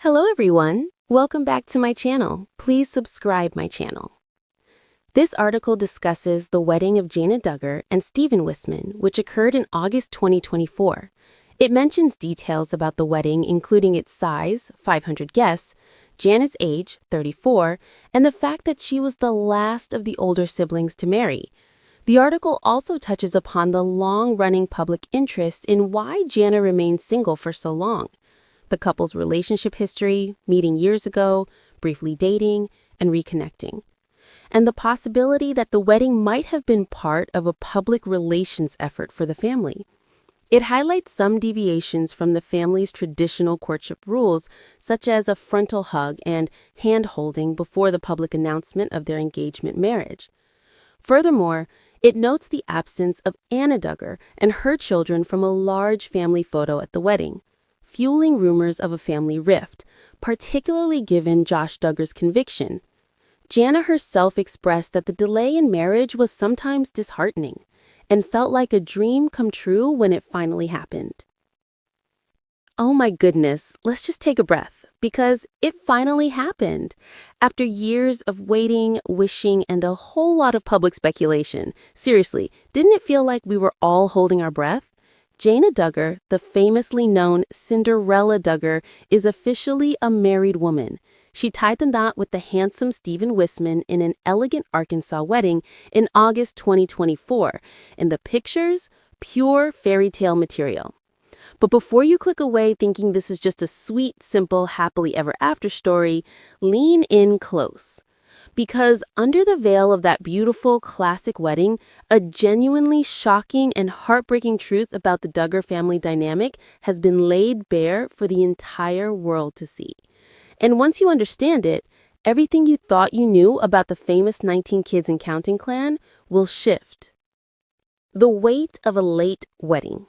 Hello everyone, welcome back to my channel. Please subscribe my channel. This article discusses the wedding of Jana Duggar and Stephen Wisman, which occurred in August 2024. It mentions details about the wedding, including its size, 500 guests, Jana's age, 34, and the fact that she was the last of the older siblings to marry. The article also touches upon the long-running public interest in why Jana remained single for so long, the couple's relationship history, meeting years ago, briefly dating, and reconnecting, and the possibility that the wedding might have been part of a public relations effort for the family. It highlights some deviations from the family's traditional courtship rules, such as a frontal hug and hand-holding before the public announcement of their engagement marriage. Furthermore, it notes the absence of Anna Duggar and her children from a large family photo at the wedding, fueling rumors of a family rift, particularly given Josh Duggar's conviction. Jana herself expressed that the delay in marriage was sometimes disheartening and felt like a dream come true when it finally happened. Oh my goodness, let's just take a breath, because it finally happened. After years of waiting, wishing, and a whole lot of public speculation, seriously, didn't it feel like we were all holding our breath? Jana Duggar, the famously known Cinderella Duggar, is officially a married woman. She tied the knot with the handsome Stephen Wisman in an elegant Arkansas wedding in August 2024, and the pictures, pure fairy tale material. But before you click away thinking this is just a sweet, simple, happily ever after story, lean in close. Because under the veil of that beautiful, classic wedding, a genuinely shocking and heartbreaking truth about the Duggar family dynamic has been laid bare for the entire world to see. And once you understand it, everything you thought you knew about the famous 19 Kids and Counting clan will shift. The weight of a late wedding.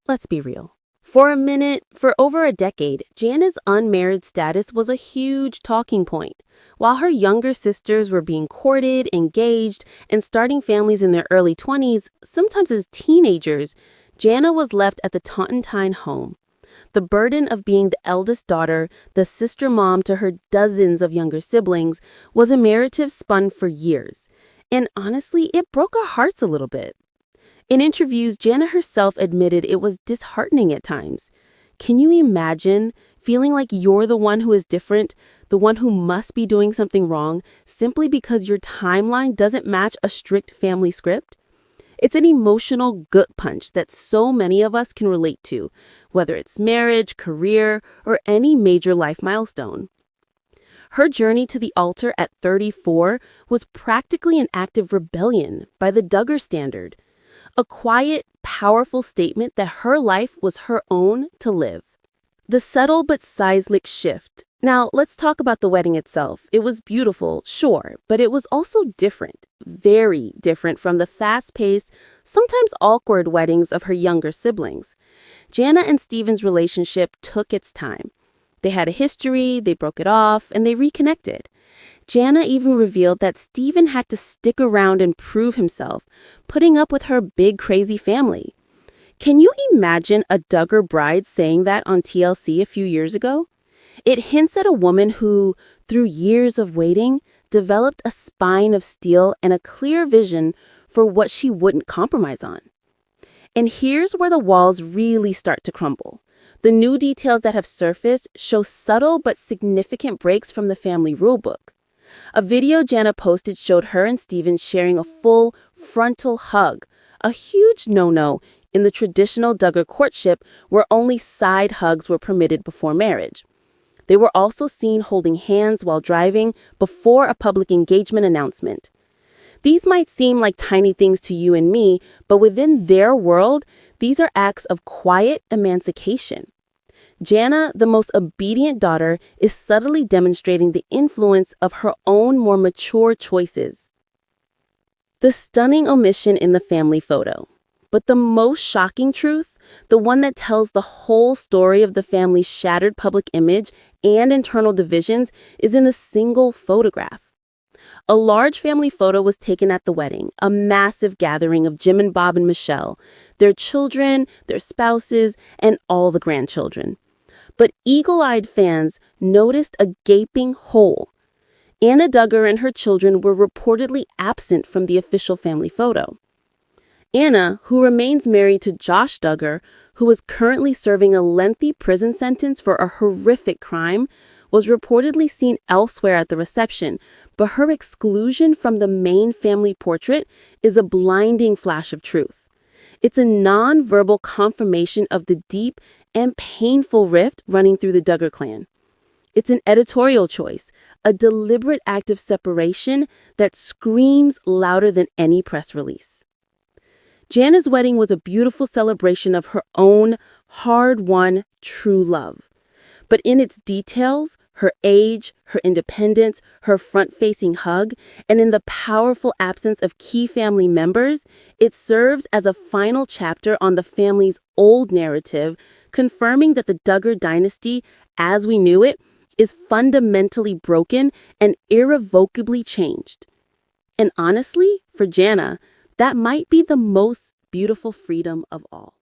Let's be real. For a minute, for over a decade, Jana's unmarried status was a huge talking point. While her younger sisters were being courted, engaged, and starting families in their early 20s, sometimes as teenagers, Jana was left at the Tontine home. The burden of being the eldest daughter, the sister mom to her dozens of younger siblings, was a narrative spun for years. And honestly, it broke our hearts a little bit. In interviews, Jana herself admitted it was disheartening at times. Can you imagine feeling like you're the one who is different, the one who must be doing something wrong, simply because your timeline doesn't match a strict family script? It's an emotional gut punch that so many of us can relate to, whether it's marriage, career, or any major life milestone. Her journey to the altar at 34 was practically an act of rebellion by the Duggar standard. A quiet, powerful statement that her life was her own to live. The subtle but seismic shift. Now, let's talk about the wedding itself. It was beautiful, sure, but it was also different, very different from the fast-paced, sometimes awkward weddings of her younger siblings. Jana and Stephen's relationship took its time. They had a history, they broke it off, and they reconnected. Jana even revealed that Stephen had to stick around and prove himself, putting up with her big, crazy family. Can you imagine a Duggar bride saying that on TLC a few years ago? It hints at a woman who, through years of waiting, developed a spine of steel and a clear vision for what she wouldn't compromise on. And here's where the walls really start to crumble. The new details that have surfaced show subtle but significant breaks from the family rulebook. A video Jana posted showed her and Stephen sharing a full frontal hug, a huge no-no in the traditional Duggar courtship where only side hugs were permitted before marriage. They were also seen holding hands while driving before a public engagement announcement. These might seem like tiny things to you and me, but within their world, these are acts of quiet emancipation. Jana, the most obedient daughter, is subtly demonstrating the influence of her own more mature choices. The stunning omission in the family photo. But the most shocking truth, the one that tells the whole story of the family's shattered public image and internal divisions, is in a single photograph. A large family photo was taken at the wedding, a massive gathering of Jim and Bob and Michelle, their children, their spouses, and all the grandchildren. But eagle-eyed fans noticed a gaping hole. Anna Duggar and her children were reportedly absent from the official family photo. Anna, who remains married to Josh Duggar, who is currently serving a lengthy prison sentence for a horrific crime, was reportedly seen elsewhere at the reception, but her exclusion from the main family portrait is a blinding flash of truth. It's a non-verbal confirmation of the deep and painful rift running through the Duggar clan. It's an editorial choice, a deliberate act of separation that screams louder than any press release. Jana's wedding was a beautiful celebration of her own hard-won true love. But in its details, her age, her independence, her front-facing hug, and in the powerful absence of key family members, it serves as a final chapter on the family's old narrative, confirming that the Duggar dynasty, as we knew it, is fundamentally broken and irrevocably changed. And honestly, for Jana, that might be the most beautiful freedom of all.